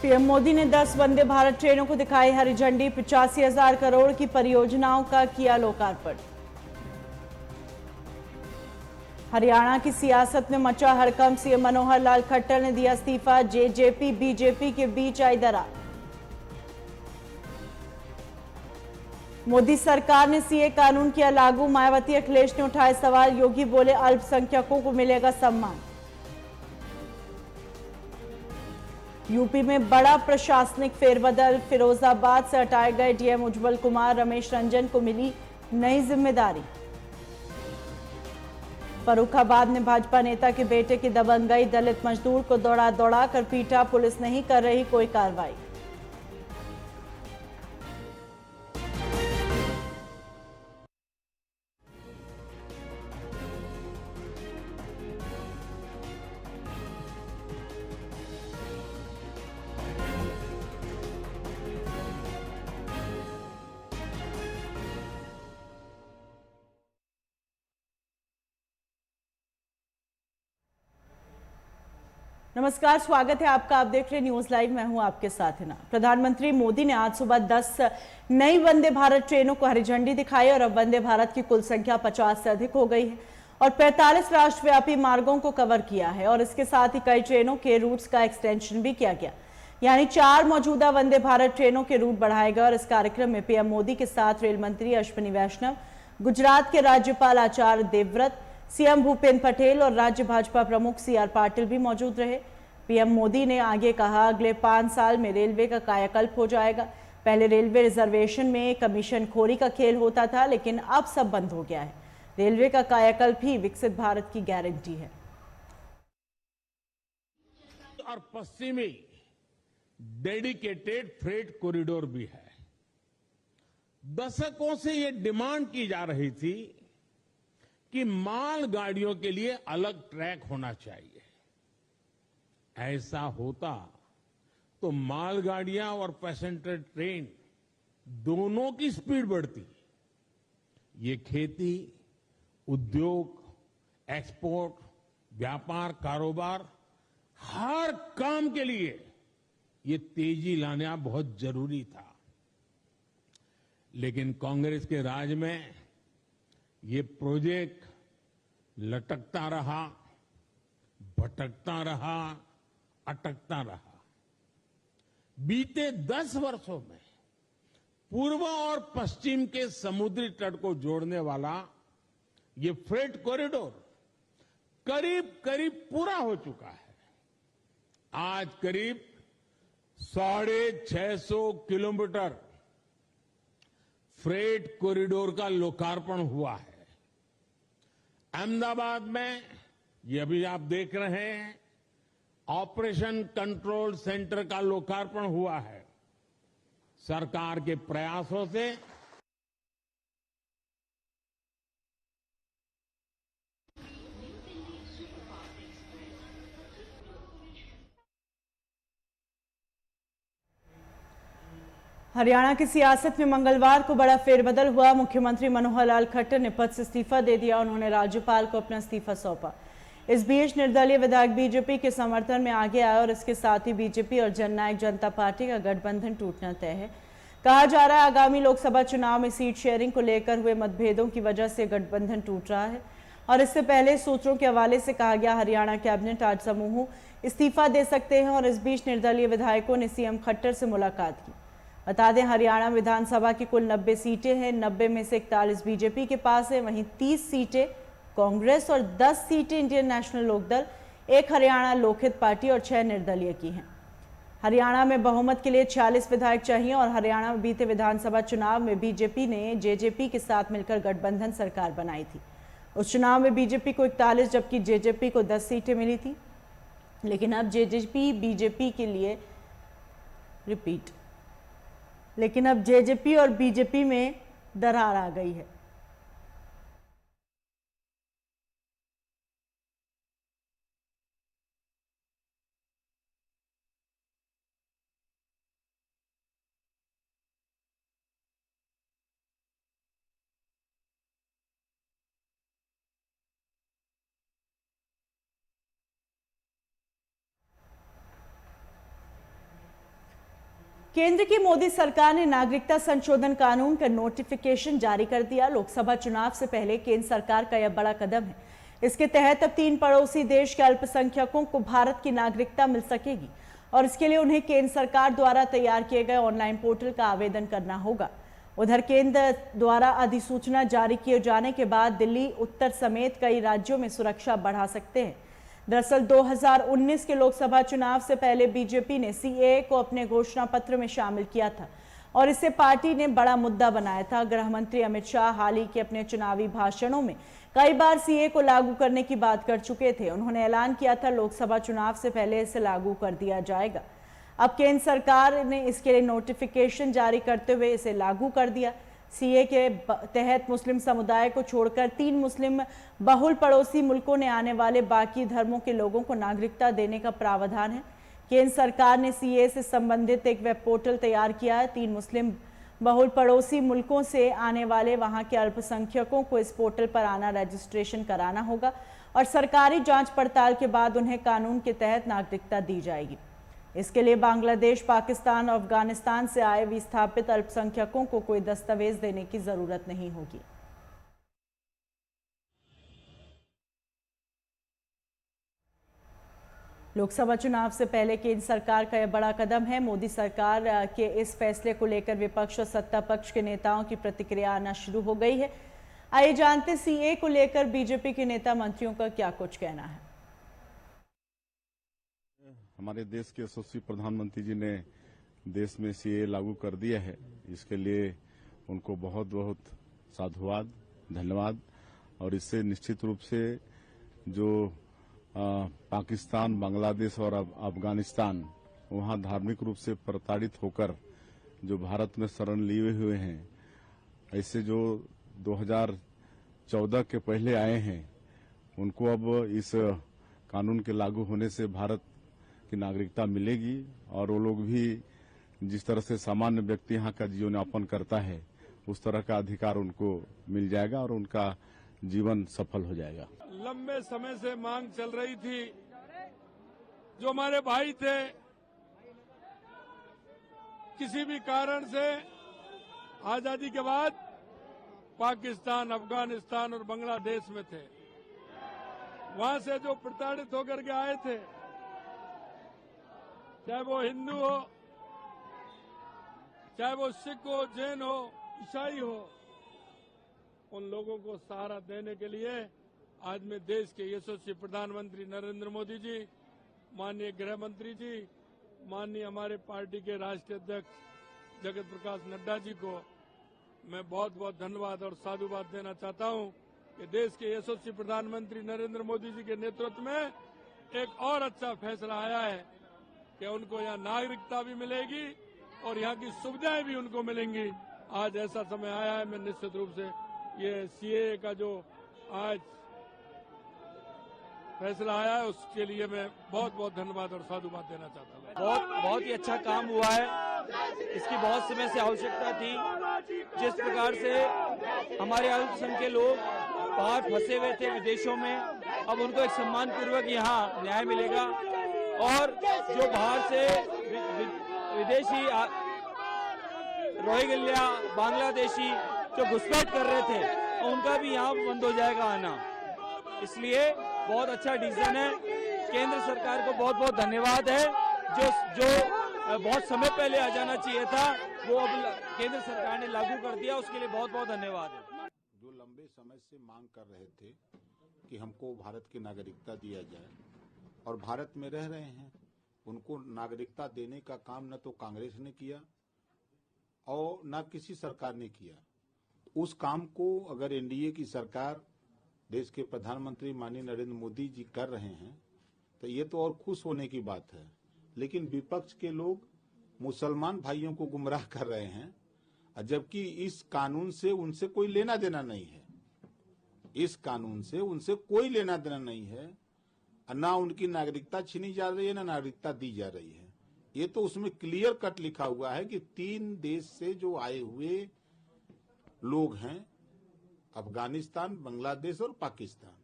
PM Modi ने 10 वंदे भारत ट्रेनों को दिखाई हरी झंडी। 85,000 करोड़ की परियोजनाओं का किया लोकार्पण। हरियाणा की सियासत में मचा हड़कंप। सीएम मनोहर लाल खट्टर ने दिया इस्तीफा। जेजेपी बीजेपी के बीच आई दरार। मोदी सरकार ने सीए कानून किया लागू। मायावती अखिलेश ने उठाए सवाल। योगी बोले अल्पसंख्यकों को मिलेगा सम्मान। यूपी में बड़ा प्रशासनिक फेरबदल। फिरोजाबाद से हटाए गए डीएम उज्जवल कुमार। रमेश रंजन को मिली नई जिम्मेदारी। फर्रुखाबाद में भाजपा नेता के बेटे की दबंगई। दलित मजदूर को दौड़ा कर पीटा। पुलिस नहीं कर रही कोई कार्रवाई। नमस्कार, स्वागत है आपका। आप देख रहे न्यूज लाइव, मैं हूं आपके साथ हिना। प्रधानमंत्री मोदी ने आज सुबह 10 नई वंदे भारत ट्रेनों को हरी झंडी दिखाई और अब वंदे भारत की कुल संख्या 50 से अधिक हो गई है और 45 राष्ट्रव्यापी मार्गों को कवर किया है और इसके साथ ही कई ट्रेनों के रूट्स का एक्सटेंशन भी किया गया, यानी 4 मौजूदा वंदे भारत ट्रेनों के रूट बढ़ाए गए। और इस कार्यक्रम में पीएम मोदी के साथ रेल मंत्री अश्विनी वैष्णव, गुजरात के राज्यपाल आचार्य देवव्रत, सीएम भूपेंद्र पटेल और राज्य भाजपा प्रमुख सीआर पाटिल भी मौजूद रहे। पीएम मोदी ने आगे कहा, अगले 5 साल में रेलवे का कायाकल्प हो जाएगा। पहले रेलवे रिजर्वेशन में कमीशन खोरी का खेल होता था, लेकिन अब सब बंद हो गया है। रेलवे का कायाकल्प ही विकसित भारत की गारंटी है। और पश्चिमी डेडिकेटेड फ्रेट कॉरिडोर भी है। दशकों से यह डिमांड की जा रही थी कि माल गाड़ियों के लिए अलग ट्रैक होना चाहिए। ऐसा होता तो मालगाड़ियां और पैसेंजर ट्रेन दोनों की स्पीड बढ़ती। ये खेती, उद्योग, एक्सपोर्ट, व्यापार, कारोबार, हर काम के लिए ये तेजी लाना बहुत जरूरी था। लेकिन कांग्रेस के राज में ये प्रोजेक्ट लटकता रहा, भटकता रहा, अटकता रहा। बीते 10 वर्षों में पूर्व और पश्चिम के समुद्री तट को जोड़ने वाला ये फ्रेट कॉरिडोर करीब करीब पूरा हो चुका है। आज करीब 650 किलोमीटर फ्रेट कॉरिडोर का लोकार्पण हुआ है। अहमदाबाद में ये अभी आप देख रहे हैं, ऑपरेशन कंट्रोल सेंटर का लोकार्पण हुआ है। सरकार के प्रयासों से हरियाणा की सियासत में मंगलवार को बड़ा फेरबदल हुआ। मुख्यमंत्री मनोहर लाल खट्टर ने पद से इस्तीफा दे दिया। उन्होंने राज्यपाल को अपना इस्तीफा सौंपा। इस बीच निर्दलीय विधायक बीजेपी के समर्थन में आगे आए और इसके साथ ही बीजेपी और जननायक जनता पार्टी का गठबंधन टूटना तय है। कहा जा रहा है आगामी लोकसभा चुनाव में सीट शेयरिंग को लेकर हुए मतभेदों की वजह से गठबंधन टूट रहा है और इससे पहले सूत्रों के हवाले से कहा गया, हरियाणा कैबिनेट आज समूह इस्तीफा दे सकते हैं। और इस बीच निर्दलीय विधायकों ने सीएम खट्टर से मुलाकात की। बता दें, हरियाणा विधानसभा की कुल 90 सीटें हैं। 90 में से 41 बीजेपी के पास है, वहीं 30 सीटें कांग्रेस और 10 सीटें Indian national Lokdal, 1 Haryana Lokhit party और 6 निर्दलीय की हैं। हरियाणा में बहुमत के लिए 46 विधायक चाहिए और हरियाणा में बीते विधानसभा चुनाव में बीजेपी ने जेजेपी के साथ मिलकर गठबंधन सरकार बनाई थी। उस चुनाव में बीजेपी को 41 जबकि जेजेपी को 10 सीटें मिली थी। लेकिन अब जेजेपी और बीजेपी में दरार आ गई है। केंद्र की मोदी सरकार ने नागरिकता संशोधन कानून का नोटिफिकेशन जारी कर दिया। लोकसभा चुनाव से पहले केंद्र सरकार का यह बड़ा कदम है। इसके तहत अब 3 पड़ोसी देश के अल्पसंख्यकों को भारत की नागरिकता मिल सकेगी और इसके लिए उन्हें केंद्र सरकार द्वारा तैयार किए गए ऑनलाइन पोर्टल का आवेदन करना होगा। उधर केंद्र द्वारा अधिसूचना जारी किए जाने के बाद दिल्ली, उत्तर समेत कई राज्यों में सुरक्षा बढ़ा सकते हैं। दरअसल 2019 के लोकसभा चुनाव से पहले बीजेपी ने सीएए को अपने घोषणा पत्र में शामिल किया था और इसे पार्टी ने बड़ा मुद्दा बनाया था। गृह मंत्री अमित शाह हाल ही के अपने चुनावी भाषणों में कई बार सीएए को लागू करने की बात कर चुके थे। उन्होंने ऐलान किया था लोकसभा चुनाव से पहले इसे लागू कर दिया जाएगा। अब केंद्र सरकार ने इसके लिए नोटिफिकेशन जारी करते हुए इसे लागू कर दिया। सीए के तहत मुस्लिम समुदाय को छोड़कर 3 मुस्लिम बहुल पड़ोसी मुल्कों ने आने वाले बाकी धर्मों के लोगों को नागरिकता देने का प्रावधान है। केंद्र सरकार ने सीए से संबंधित एक वेब पोर्टल तैयार किया है। 3 मुस्लिम बहुल पड़ोसी मुल्कों से आने वाले वहां के अल्पसंख्यकों को इस पोर्टल पर आना, रजिस्ट्रेशन कराना होगा और सरकारी जांच पड़ताल के बाद उन्हें कानून के तहत नागरिकता दी जाएगी। इसके लिए बांग्लादेश, पाकिस्तान और अफगानिस्तान से आए विस्थापित अल्पसंख्यकों को कोई दस्तावेज देने की जरूरत नहीं होगी। लोकसभा चुनाव से पहले केंद्र सरकार का यह बड़ा कदम है। मोदी सरकार के इस फैसले को लेकर विपक्ष और सत्ता पक्ष के नेताओं की प्रतिक्रिया आना शुरू हो गई है। आइए जानते सीए को लेकर बीजेपी के नेता मंत्रियों का क्या कुछ कहना है। हमारे देश के यशस्वी प्रधानमंत्री जी ने देश में सीए लागू कर दिया है। इसके लिए उनको बहुत बहुत साधुवाद, धन्यवाद। और इससे निश्चित रूप से जो पाकिस्तान, बांग्लादेश और अफगानिस्तान वहां धार्मिक रूप से प्रताड़ित होकर जो भारत में शरण लिए हुए हैं, ऐसे जो 2014 के पहले आए हैं, उनको अब इस कानून के लागू होने से भारत की नागरिकता मिलेगी और वो लोग भी जिस तरह से सामान्य व्यक्ति यहाँ का जीवन यापन करता है उस तरह का अधिकार उनको मिल जाएगा और उनका जीवन सफल हो जाएगा। लंबे समय से मांग चल रही थी, जो हमारे भाई थे किसी भी कारण से आजादी के बाद पाकिस्तान, अफगानिस्तान और बांग्लादेश में थे, वहां से जो प्रताड़ित होकर के आए थे, चाहे वो हिंदू हो, चाहे वो सिख हो, जैन हो, ईसाई हो, उन लोगों को सहारा देने के लिए आज मैं देश के यशस्वी प्रधानमंत्री नरेंद्र मोदी जी, माननीय गृह मंत्री जी, माननीय हमारे पार्टी के राष्ट्रीय अध्यक्ष जगत प्रकाश नड्डा जी को मैं बहुत बहुत धन्यवाद और साधुवाद देना चाहता हूं कि देश के यशस्वी प्रधानमंत्री नरेंद्र मोदी जी के नेतृत्व में एक और अच्छा फैसला आया है कि उनको यहाँ नागरिकता भी मिलेगी और यहाँ की सुविधाएं भी उनको मिलेंगी। आज ऐसा समय आया है, मैं निश्चित रूप से ये सीएए का जो आज फैसला आया है उसके लिए मैं बहुत बहुत धन्यवाद और साधुवाद देना चाहता हूँ। बहुत ही अच्छा काम हुआ है। इसकी बहुत समय से आवश्यकता थी। जिस प्रकार से हमारे अल्पसंख्यक लोग बाहर फंसे हुए थे विदेशों में, अब उनको एक सम्मान पूर्वक यहाँ न्याय मिलेगा और जो बाहर से विदेशी रोहिंग्या, बांग्लादेशी जो घुसपैठ कर रहे थे, उनका भी यहाँ बंद हो जाएगा आना। इसलिए बहुत अच्छा डिसीजन है। केंद्र सरकार को बहुत बहुत धन्यवाद है। जो बहुत समय पहले आ जाना चाहिए था वो अब केंद्र सरकार ने लागू कर दिया, उसके लिए बहुत बहुत धन्यवाद है। जो लंबे समय से मांग कर रहे थे कि हमको भारत की नागरिकता दिया जाए और भारत में रह रहे हैं, उनको नागरिकता देने का काम न तो कांग्रेस ने किया और न किसी सरकार ने किया। उस काम को अगर एनडीए की सरकार, देश के प्रधानमंत्री माननीय नरेंद्र मोदी जी कर रहे हैं तो ये तो और खुश होने की बात है। लेकिन विपक्ष के लोग मुसलमान भाइयों को गुमराह कर रहे हैं, जबकि इस कानून से उनसे कोई लेना देना नहीं है। इस कानून से उनसे कोई लेना देना नहीं है। ना उनकी नागरिकता छीनी जा रही है, ना नागरिकता दी जा रही है। ये तो उसमें क्लियर कट लिखा हुआ है कि 3 देश से जो आए हुए लोग हैं, अफगानिस्तान, बांग्लादेश और पाकिस्तान,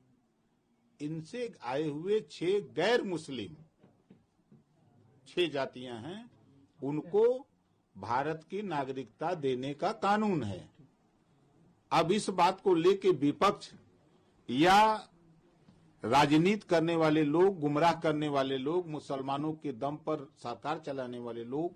इनसे आए हुए 6 गैर मुस्लिम 6 जातियां हैं, उनको भारत की नागरिकता देने का कानून है। अब इस बात को लेके विपक्ष या राजनीति करने वाले लोग, गुमराह करने वाले लोग, मुसलमानों के दम पर सरकार चलाने वाले लोग,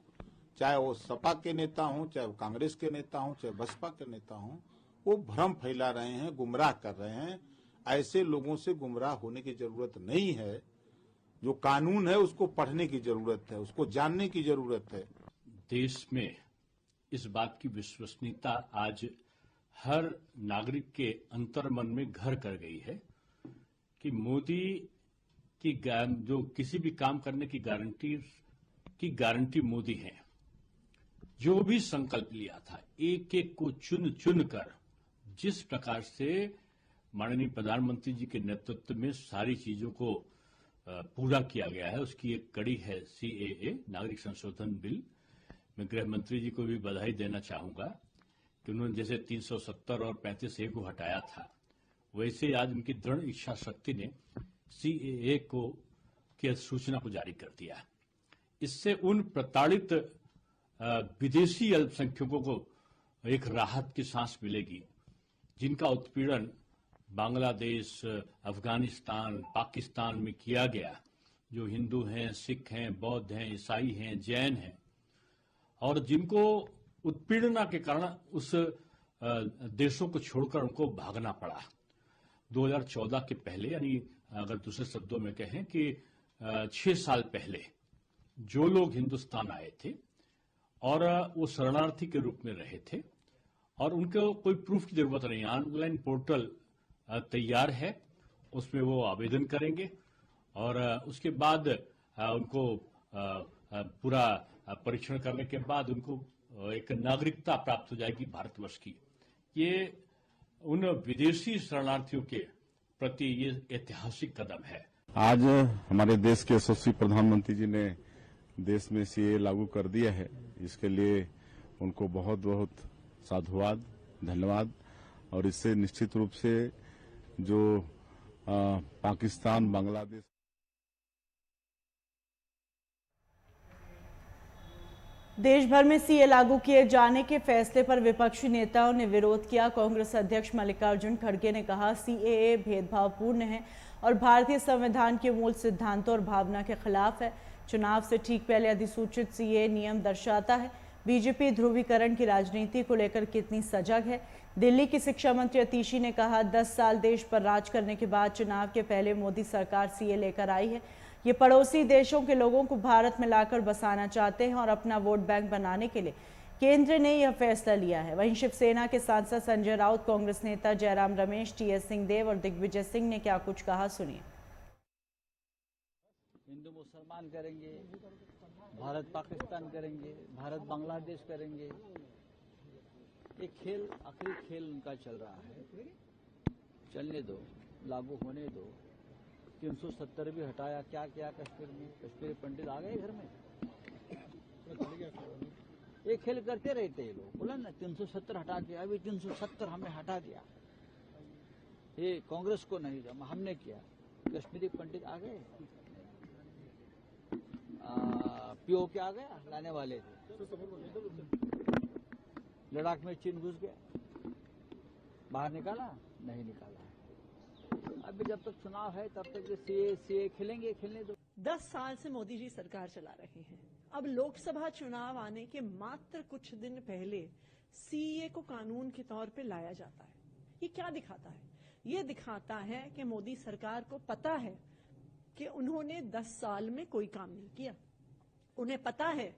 चाहे वो सपा के नेता हों, चाहे वो कांग्रेस के नेता हों, चाहे बसपा के नेता हों, वो भ्रम फैला रहे हैं, गुमराह कर रहे हैं। ऐसे लोगों से गुमराह होने की जरूरत नहीं है। जो कानून है उसको पढ़ने की जरूरत है, उसको जानने की जरूरत है। देश में इस बात की विश्वसनीयता आज हर नागरिक के अंतर्मन में घर कर गई है कि मोदी की जो किसी भी काम करने की गारंटी मोदी है। जो भी संकल्प लिया था, एक एक को चुन चुन कर जिस प्रकार से माननीय प्रधानमंत्री जी के नेतृत्व में सारी चीजों को पूरा किया गया है, उसकी एक कड़ी है CAA, नागरिक संशोधन बिल। मैं गृह मंत्री जी को भी बधाई देना चाहूंगा कि उन्होंने जैसे 370 और 35A को हटाया था, वैसे आज उनकी दृढ़ इच्छा शक्ति ने CAA को की सूचना को जारी कर दिया। इससे उन प्रताड़ित विदेशी अल्पसंख्यकों को एक राहत की सांस मिलेगी जिनका उत्पीड़न बांग्लादेश, अफगानिस्तान, पाकिस्तान में किया गया, जो हिंदू हैं, सिख हैं, बौद्ध हैं, ईसाई हैं, जैन हैं, और जिनको उत्पीड़ना के कारण उस देशों को छोड़कर उनको भागना पड़ा। 2014 के पहले, यानी अगर दूसरे शब्दों में कहें कि 6 साल पहले जो लोग हिंदुस्तान आए थे और वो शरणार्थी के रूप में रहे थे और उनको कोई प्रूफ की जरूरत नहीं, ऑनलाइन पोर्टल तैयार है, उसमें वो आवेदन करेंगे और उसके बाद उनको पूरा परीक्षण करने के बाद उनको एक नागरिकता प्राप्त हो जाएगी भारतवर्ष की। ये उन विदेशी शरणार्थियों के प्रति ये ऐतिहासिक कदम है। आज हमारे देश के यशस्वी प्रधानमंत्री जी ने देश में CAA लागू कर दिया है। इसके लिए उनको बहुत बहुत साधुवाद, धन्यवाद। और इससे निश्चित रूप से जो पाकिस्तान, बांग्लादेश देश भर में CAA लागू किए जाने के फैसले पर विपक्षी नेताओं ने विरोध किया। कांग्रेस अध्यक्ष मल्लिकार्जुन खड़गे ने कहा CAA भेदभावपूर्ण है और भारतीय संविधान के मूल सिद्धांतों और भावना के खिलाफ है। चुनाव से ठीक पहले अधिसूचित CAA नियम दर्शाता है बीजेपी ध्रुवीकरण की राजनीति को लेकर कितनी सजग है। दिल्ली की शिक्षा मंत्री अतिशी ने कहा 10 साल देश पर राज करने के बाद चुनाव के पहले मोदी सरकार CAA लेकर आई है। ये पड़ोसी देशों के लोगों को भारत में लाकर बसाना चाहते हैं और अपना वोट बैंक बनाने के लिए केंद्र ने यह फैसला लिया है। वहीं शिवसेना के सांसद संजय राउत, कांग्रेस नेता जयराम रमेश, TS सिंहदेव और दिग्विजय सिंह ने क्या कुछ कहा, सुनिए। हिंदू मुसलमान करेंगे, भारत पाकिस्तान करेंगे, भारत बांग्लादेश करेंगे। एक खेल, आखिरी खेल उनका चल रहा है, चलने दो, लागू होने दो। 370 भी हटाया, क्या किया कश्मीर में? कश्मीरी पंडित आ गए घर में। ये खेल करते रहते ये लोग। बोला ना 370 हटा के, अभी 370 हमने हटा दिया। ये कांग्रेस को नहीं, हमने किया। कश्मीरी पंडित आ गए, POK आ गया, लाने वाले थे। लद्दाख में चीन घुस गया, बाहर निकाला? नहीं निकाला। अभी जब तक चुनाव है तब तक CAA खेलेंगे, खेलने दो। 10 साल से मोदी जी सरकार चला रहे हैं। अब लोकसभा चुनाव आने के मात्र कुछ दिन पहले CAA को कानून के तौर पे लाया जाता है। ये क्या दिखाता है? ये दिखाता है कि मोदी सरकार को पता है कि उन्होंने 10 साल में कोई काम नहीं किया। उन्हें पता है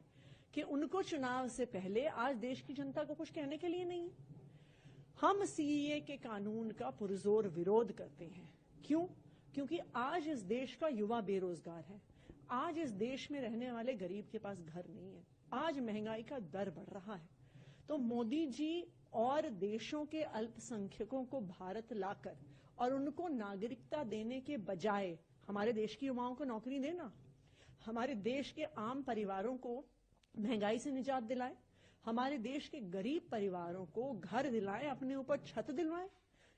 कि उनको चुनाव से पहले आज देश की जनता को कुछ कहने के लिए नहीं। हम CAA के कानून का पुरजोर विरोध करते हैं। क्यों? क्योंकि आज इस देश का युवा बेरोजगार है। आज इस देश में रहने वाले गरीब के पास घर नहीं है। आज महंगाई का दर बढ़ रहा है। तो मोदी जी और देशों के अल्पसंख्यकों को भारत लाकर और उनको नागरिकता देने के बजाय हमारे देश की युवाओं को नौकरी देना, हमारे देश के आम परिवारों को महंगाई से निजात दिलाए, हमारे देश के गरीब परिवारों को घर दिलाए, अपने ऊपर छत दिलवाए,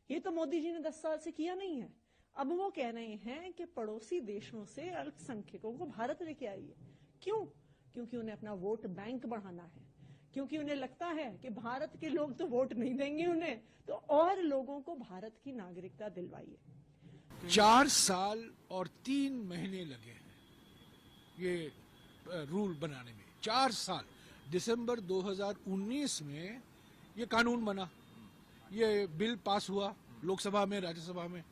ये तो मोदी जी ने 10 साल से किया नहीं है। अब वो कह रहे हैं कि पड़ोसी देशों से अल्पसंख्यकों को भारत लेके आइए। क्यों? क्योंकि उन्हें अपना वोट बैंक बढ़ाना है। क्योंकि उन्हें लगता है कि भारत के लोग तो वोट नहीं देंगे उन्हें, तो और लोगों को भारत की नागरिकता दिलवाइए। 4 साल और 3 महीने लगे हैं ये रूल बनाने में। 4 साल, दिसंबर 2019 में ये कानून बना, ये बिल पास हुआ लोकसभा में, राज्यसभा में।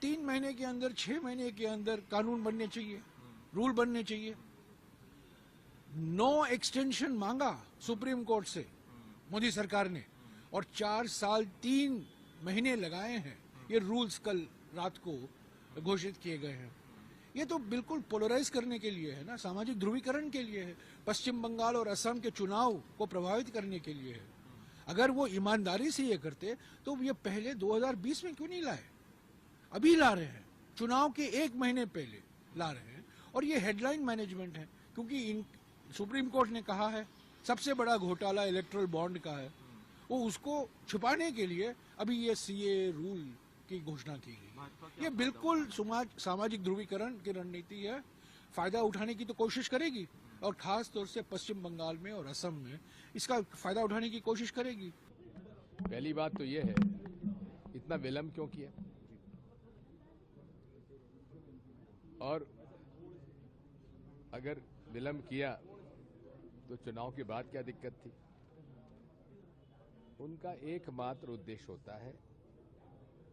3 महीने के अंदर, 6 महीने के अंदर कानून बनने चाहिए, रूल बनने चाहिए। नो एक्सटेंशन मांगा सुप्रीम कोर्ट से मोदी सरकार ने, और 4 साल 3 महीने लगाए हैं। ये रूल्स कल रात को घोषित किए गए हैं। ये तो बिल्कुल पोलराइज करने के लिए है ना, सामाजिक ध्रुवीकरण के लिए है, पश्चिम बंगाल और असम के चुनाव को प्रभावित करने के लिए है। अगर वो ईमानदारी से ये करते तो ये पहले 2020 में क्यों नहीं लाए? अभी ला रहे हैं, चुनाव के 1 महीने पहले ला रहे हैं। और ये हेडलाइन मैनेजमेंट है, क्योंकि सुप्रीम कोर्ट ने कहा है सबसे बड़ा घोटाला इलेक्टोरल बॉन्ड का है, वो उसको छुपाने के लिए अभी ये सीए रूल की घोषणा की गई। ये बिल्कुल सामाजिक ध्रुवीकरण की रणनीति है, फायदा उठाने की तो कोशिश करेगी, और खास तौर से पश्चिम बंगाल में और असम में इसका फायदा उठाने की कोशिश करेगी। पहली बात तो ये है, इतना विलंब क्यों किया, और अगर विलंब किया तो चुनाव के बाद क्या दिक्कत थी? उनका एकमात्र उद्देश्य होता है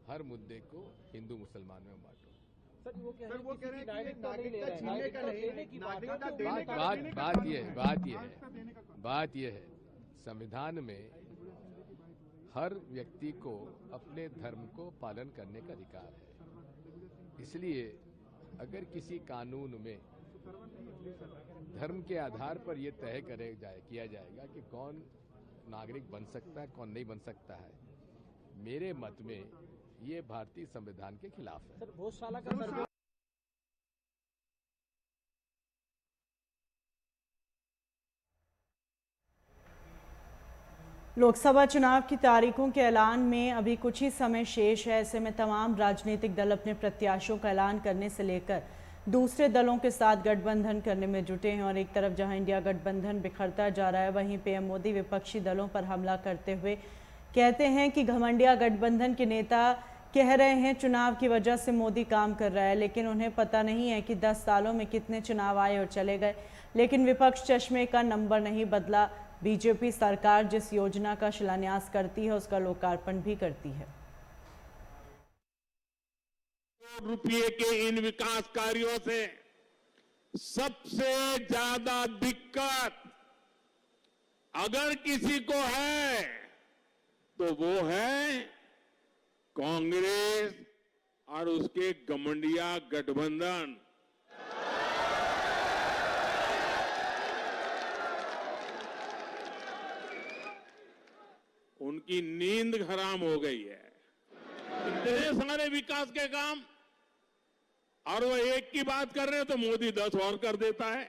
हर मुद्दे को हिंदू मुसलमान में बांटो। बात यह है, संविधान में हर व्यक्ति को अपने धर्म को पालन करने का अधिकार है। इसलिए अगर किसी कानून में धर्म के आधार पर यह तय किया जाएगा कि कौन नागरिक बन सकता है, कौन नहीं बन सकता है, मेरे मत में ये भारतीय संविधान के खिलाफ है। सर, भोजशाला का सर्वे लोकसभा चुनाव की तारीखों के ऐलान में अभी कुछ ही समय शेष है। ऐसे में तमाम राजनीतिक दल अपने प्रत्याशियों का ऐलान करने से लेकर दूसरे दलों के साथ गठबंधन करने में जुटे हैं। और एक तरफ जहां इंडिया गठबंधन बिखरता जा रहा है, वहीं पीएम मोदी विपक्षी दलों पर हमला करते हुए कहते हैं कि घमंडिया गठबंधन के नेता कह रहे हैं चुनाव की वजह से मोदी काम कर रहा है, लेकिन उन्हें पता नहीं है कि 10 सालों में कितने चुनाव आए और चले गए, लेकिन विपक्ष चश्मे का नंबर नहीं बदला। बीजेपी सरकार जिस योजना का शिलान्यास करती है उसका लोकार्पण भी करती है। रुपये के इन विकास कार्यों से सबसे ज्यादा दिक्कत अगर किसी को है तो वो है कांग्रेस और उसके घमंडिया गठबंधन। उनकी नींद हराम हो गई है। इतने सारे विकास के काम और वो एक की बात कर रहे हैं तो मोदी 10 और कर देता है।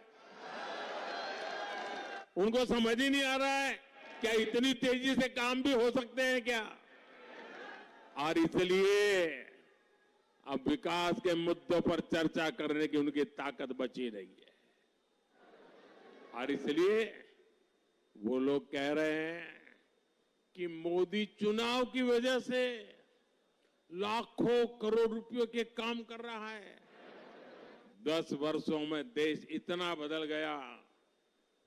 उनको समझ ही नहीं आ रहा है क्या इतनी तेजी से काम भी हो सकते हैं क्या। और इसलिए अब विकास के मुद्दों पर चर्चा करने की उनकी ताकत बची नहीं है। और इसलिए वो लोग कह रहे हैं कि मोदी चुनाव की वजह से लाखों करोड़ रुपयों के काम कर रहा है। 10 वर्षों में देश इतना बदल गया,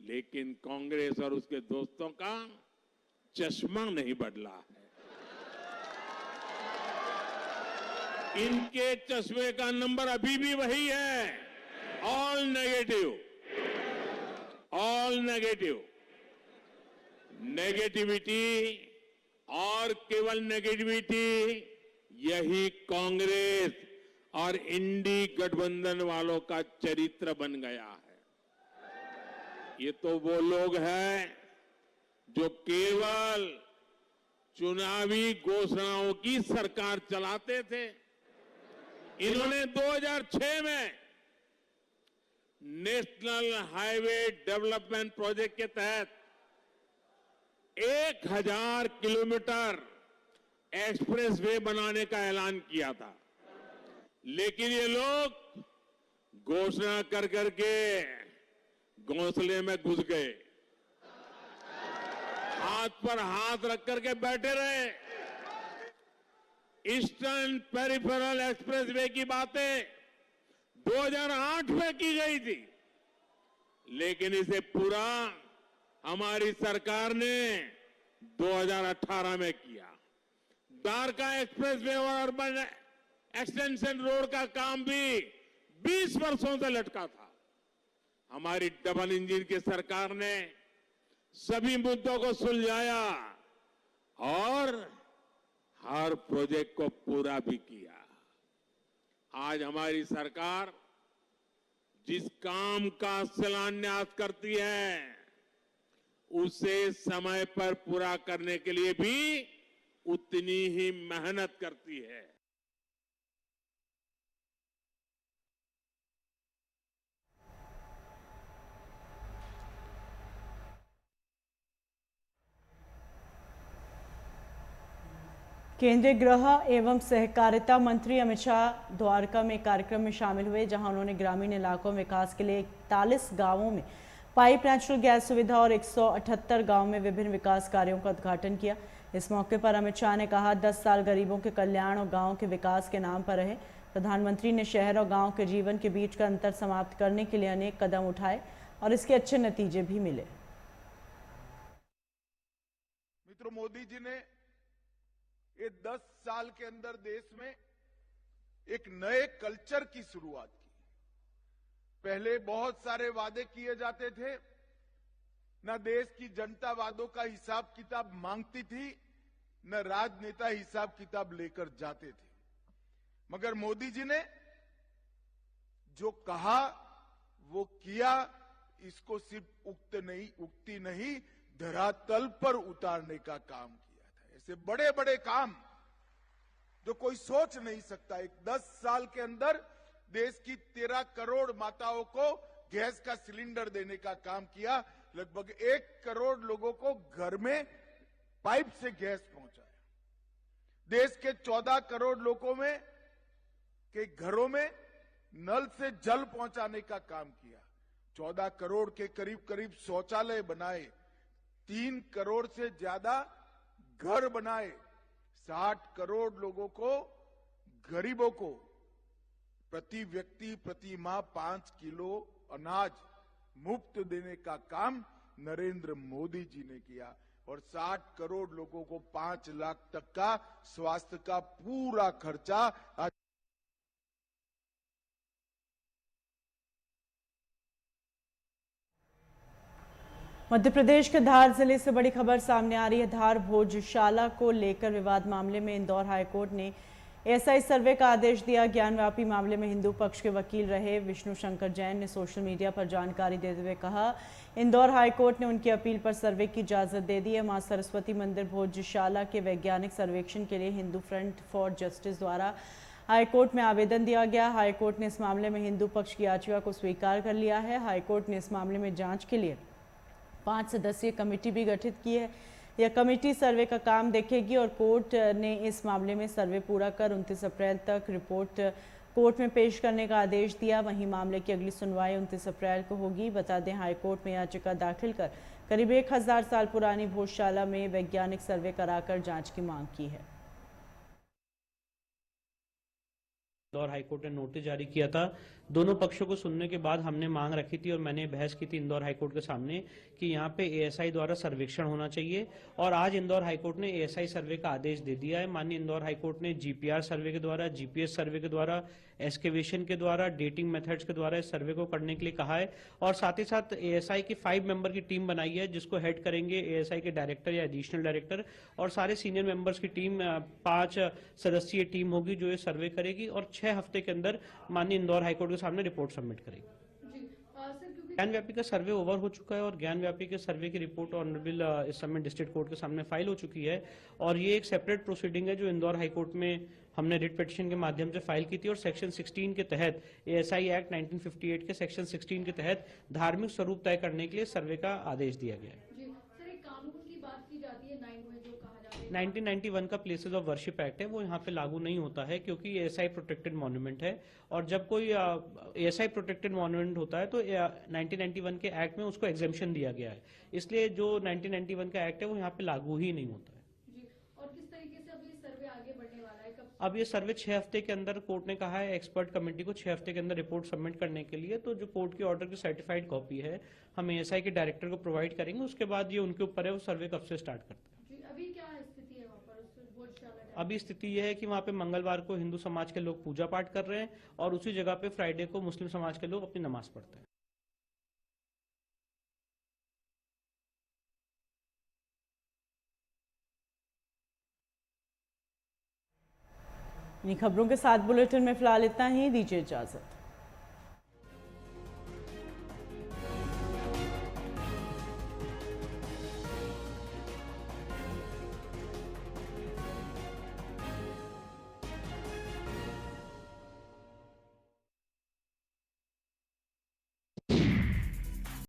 लेकिन कांग्रेस और उसके दोस्तों का चश्मा नहीं बदला है। इनके चश्मे का नंबर अभी भी वही है, all negative, all negative. Negativity और केवल नेगेटिविटी यही कांग्रेस और इंडी गठबंधन वालों का चरित्र बन गया है। ये तो वो लोग हैं जो केवल चुनावी घोषणाओं की सरकार चलाते थे। इन्होंने 2006 में नेशनल हाईवे डेवलपमेंट प्रोजेक्ट के तहत 1000 किलोमीटर एक्सप्रेसवे बनाने का ऐलान किया था, लेकिन ये लोग घोषणा कर करके घोंसले में घुस गए। हाथ पर हाथ रख करके बैठे रहे। ईस्टर्न पेरिफेरल एक्सप्रेसवे की बातें 2008 में की गई थी, लेकिन इसे पूरा हमारी सरकार ने 2018 में किया। द्वारका एक्सप्रेसवे और अर्बन एक्सटेंशन रोड का काम भी 20 वर्षों से लटका था। हमारी डबल इंजन की सरकार ने सभी मुद्दों को सुलझाया और हर प्रोजेक्ट को पूरा भी किया। आज हमारी सरकार जिस काम का शिलान्यास करती है, उसे समय पर पूरा करने के लिए भी उतनी ही मेहनत करती है। केंद्रीय गृह एवं सहकारिता मंत्री अमित शाह द्वारका में कार्यक्रम में शामिल हुए, जहां उन्होंने ग्रामीण इलाकों में विकास के लिए 41 गांवों में पाइप नेचुरल गैस सुविधा और 178 गांवों में विभिन्न विकास कार्यों का उद्घाटन किया। इस मौके पर अमित शाह ने कहा, 10 साल गरीबों के कल्याण और गाँव के विकास के नाम पर रहे। प्रधानमंत्री ने शहर और गाँव के जीवन के बीच का अंतर समाप्त करने के लिए अनेक कदम उठाए और इसके अच्छे नतीजे भी मिले। मित्रों, मोदी जी ने ये 10 साल के अंदर देश में एक नए कल्चर की शुरुआत की। पहले बहुत सारे वादे किए जाते थे, न देश की जनता वादों का हिसाब किताब मांगती थी, न राजनेता हिसाब किताब लेकर जाते थे। मगर मोदी जी ने जो कहा वो किया, इसको सिर्फ उक्ति नहीं धरातल पर उतारने का काम किया था। ऐसे बड़े बड़े काम जो कोई सोच नहीं सकता। एक 10 साल के अंदर देश की 13 करोड़ माताओं को गैस का सिलेंडर देने का काम किया। लगभग 1 करोड़ लोगों को घर में पाइप से गैस पहुंचाया। देश के 14 करोड़ लोगों में के घरों में नल से जल पहुंचाने का काम किया। 14 करोड़ के करीब करीब शौचालय बनाए, 3 करोड़ से ज्यादा घर बनाए, 60 करोड़ लोगों को, गरीबों को प्रति व्यक्ति प्रति माह 5 किलो अनाज मुफ्त देने का काम नरेंद्र मोदी जी ने किया। और 60 करोड़ लोगों को 5 लाख तक का स्वास्थ्य का पूरा खर्चा आज मध्य प्रदेश के धार जिले से बड़ी खबर सामने आ रही है। धार भोजशाला को लेकर विवाद मामले में इंदौर हाईकोर्ट ने एएसआई सर्वे का आदेश दिया। ज्ञानव्यापी मामले में हिंदू पक्ष के वकील रहे विष्णु शंकर जैन ने सोशल मीडिया पर जानकारी देते हुए कहा, इंदौर हाईकोर्ट ने उनकी अपील पर सर्वे की इजाजत दे दी है। मां सरस्वती मंदिर भोजशाला के वैज्ञानिक सर्वेक्षण के लिए हिंदू फ्रंट फॉर जस्टिस द्वारा हाईकोर्ट में आवेदन दिया गया। हाईकोर्ट ने इस मामले में हिंदू पक्ष की याचिका को स्वीकार कर लिया है। हाईकोर्ट ने इस मामले में जांच के लिए 5 सदस्यीय कमेटी भी गठित की है। यह कमेटी सर्वे का काम देखेगी और कोर्ट ने इस मामले में सर्वे पूरा कर 29 अप्रैल तक रिपोर्ट कोर्ट में पेश करने का आदेश दिया। वहीं मामले की अगली सुनवाई 29 अप्रैल को होगी। बता दें, हाईकोर्ट में याचिका दाखिल कर करीब 1000 साल पुरानी भोजशाला में वैज्ञानिक सर्वे कराकर जांच की मांग की है। इंदौर हाईकोर्ट ने नोटिस जारी किया था। दोनों पक्षों को सुनने के बाद हमने मांग रखी थी और मैंने बहस की थी इंदौर हाईकोर्ट के सामने कि यहाँ पे एएसआई द्वारा सर्वेक्षण होना चाहिए। और आज इंदौर हाईकोर्ट ने एएसआई सर्वे का आदेश दे दिया है। माननीय इंदौर हाईकोर्ट ने जीपीआर सर्वे के द्वारा, जीपीएस सर्वे के द्वारा, एक्सकेवेशन के द्वारा, डेटिंग मेथड्स के द्वारा इस सर्वे को करने के लिए कहा है। और साथ ही साथ एएसआई की 5 मेंबर की टीम बनाई है, जिसको हेड करेंगे एएसआई के डायरेक्टर या एडिशनल डायरेक्टर, और सारे सीनियर मेंबर्स की टीम 5 सदस्यीय टीम होगी जो ये सर्वे करेगी और 6 हफ्ते के अंदर माननीय इंदौर हाईकोर्ट के सामने रिपोर्ट सबमिट करेगी। ज्ञानव्यापी का सर्वे ओवर हो चुका है और ज्ञानव्यापी के सर्वे की रिपोर्ट ऑनरेबल इस समय डिस्ट्रिक्ट कोर्ट के सामने फाइल हो चुकी है। और ये एक सेपरेट प्रोसीडिंग है जो इंदौर हाईकोर्ट में हमने रिट पिटीशन के माध्यम से फाइल की थी। और सेक्शन 16 के तहत, एएसआई एक्ट 1958 के सेक्शन 16 के तहत धार्मिक स्वरूप तय करने के लिए सर्वे का आदेश दिया गया है। जी सर, एक कानून की बात की जाती है 9 में जो कहा जाता है 1991 का प्लेसेस ऑफ वर्शिप एक्ट है वो यहाँ पे लागू नहीं होता है, क्योंकि एएसआई प्रोटेक्टेड मॉन्यूमेंट है। और जब कोई एएसआई प्रोटेक्टेड मॉन्यूमेंट होता है तो 1991 के एक्ट में उसको एग्जेम्पशन दिया गया है, इसलिए जो 1991 का एक्ट है वो यहाँ पे लागू ही नहीं होता है। और किस तरीके से अभी सर्वे आगे बढ़ने वाला है? अब ये सर्वे 6 हफ्ते के अंदर कोर्ट ने कहा है एक्सपर्ट कमेटी को 6 हफ्ते के अंदर रिपोर्ट सबमिट करने के लिए। तो जो कोर्ट के ऑर्डर की सर्टिफाइड कॉपी है हम एएसआई के डायरेक्टर को प्रोवाइड करेंगे, उसके बाद ये उनके ऊपर है वो सर्वे कब से स्टार्ट करते हैं। अभी क्या स्थिति है वहाँ पर? अभी स्थिति यह है कि वहाँ पे मंगलवार को हिंदू समाज के लोग पूजा पाठ कर रहे हैं और उसी जगह पे फ्राइडे को मुस्लिम समाज के लोग अपनी नमाज पढ़ते हैं। इन खबरों के साथ बुलेटिन में फिलहाल इतना ही, दीजिए इजाजत।